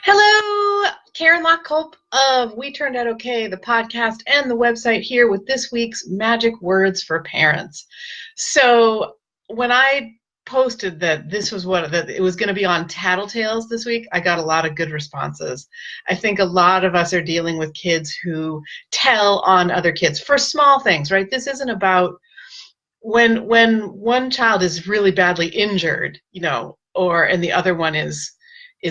Hello, Karen Lockculp of We Turned Out Okay, the podcast and the website here with this week's magic words for parents. So when I posted that that it was going to be on Tattletales this week, I got a lot of good responses. I think a lot of us are dealing with kids who tell on other kids for small things, right? This isn't about when one child is really badly injured, and the other one is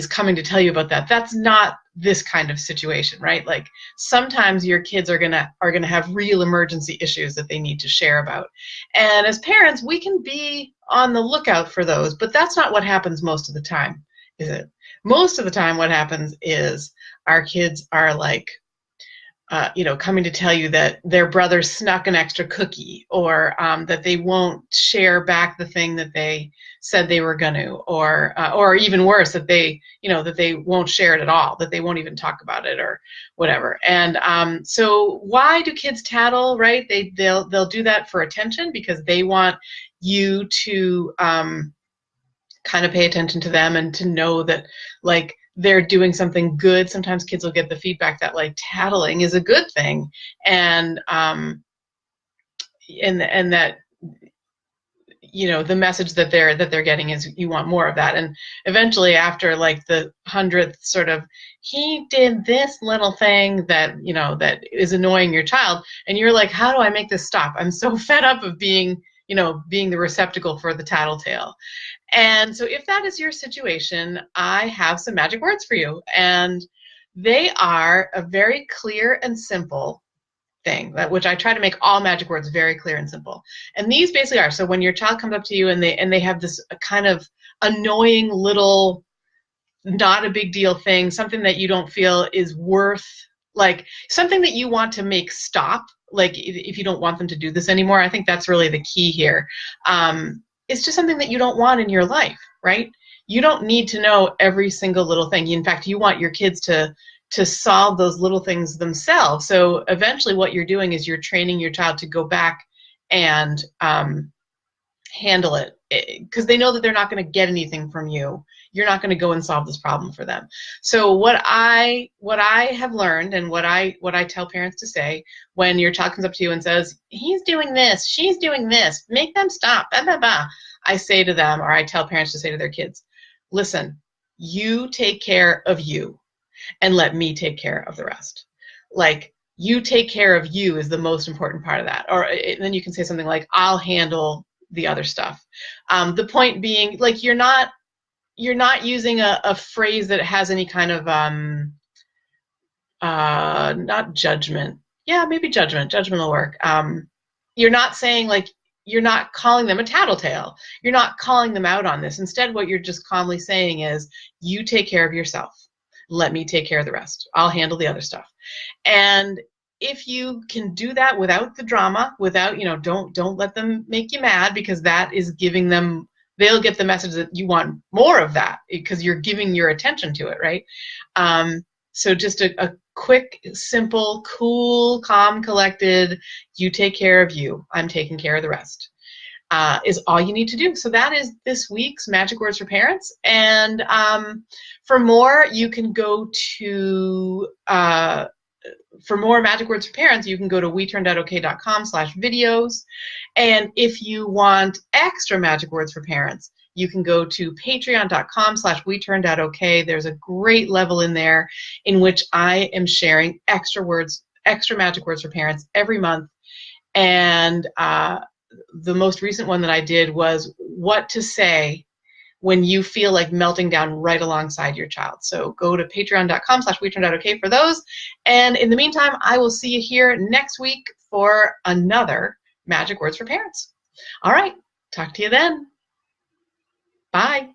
coming to tell you about that. That's not this kind of situation, right? Like sometimes your kids are gonna have real emergency issues that they need to share about. And as parents, we can be on the lookout for those, but that's not what happens most of the time, is it? Most of the time what happens is our kids are like, coming to tell you that their brother snuck an extra cookie, or that they won't share back the thing that they said they were going to, or even worse, that they won't share it at all, that they won't even talk about it or whatever. And so why do kids tattle, right? They'll do that for attention because they want you to kind of pay attention to them and to know that, like, they're doing something good. Sometimes kids will get the feedback that, like, tattling is a good thing, and that, the message that they're getting is you want more of that. And eventually, after like the 100th sort of, he did this little thing that that is annoying your child, and you're like, how do I make this stop? I'm so fed up of being the receptacle for the tattletale. And so if that is your situation, I have some magic words for you. And they are a very clear and simple thing, which I try to make all magic words very clear and simple. And these basically are, so when your child comes up to you and they have this kind of annoying little, not a big deal thing, something that you don't feel is worth, like something that you want to make stop, like if you don't want them to do this anymore, I think that's really the key here. It's just something that you don't want in your life, right? You don't need to know every single little thing. In fact, you want your kids to solve those little things themselves. So eventually what you're doing is you're training your child to go back and handle it, because they know that they're not going to get anything from you. You're not going to go and solve this problem for them. So what I have learned, and what I tell parents to say when your child comes up to you and says, he's doing this, she's doing this, make them stop, blah, blah, blah. I say to them, or I tell parents to say to their kids, listen, you take care of you and let me take care of the rest. Like, you take care of you is the most important part of that. Or then you can say something like, I'll handle the other stuff. The point being, like, you're not using a phrase that has any kind of not judgment. Yeah, maybe judgment. Judgment will work. You're not saying, like, you're not calling them a tattletale. You're not calling them out on this. Instead, what you're just calmly saying is, you take care of yourself. Let me take care of the rest. I'll handle the other stuff. And if you can do that without the drama, without, don't let them make you mad, because that is giving them, they'll get the message that you want more of that because you're giving your attention to it, right? So just a quick, simple, cool, calm, collected, you take care of you, I'm taking care of the rest, is all you need to do. So that is this week's Magic Words for Parents. And for more, you can go to, for more Magic Words for Parents, you can go to WeTurnedOutOK.com/videos. And if you want extra Magic Words for Parents, you can go to Patreon.com/WeTurnedOutOK. There's a great level in there in which I am sharing extra Magic Words for Parents every month. And the most recent one that I did was what to say when you feel like melting down right alongside your child. So go to Patreon.com/WeTurnedOutOK for those. And in the meantime, I will see you here next week for another Magic Words for Parents. All right, talk to you then. Bye.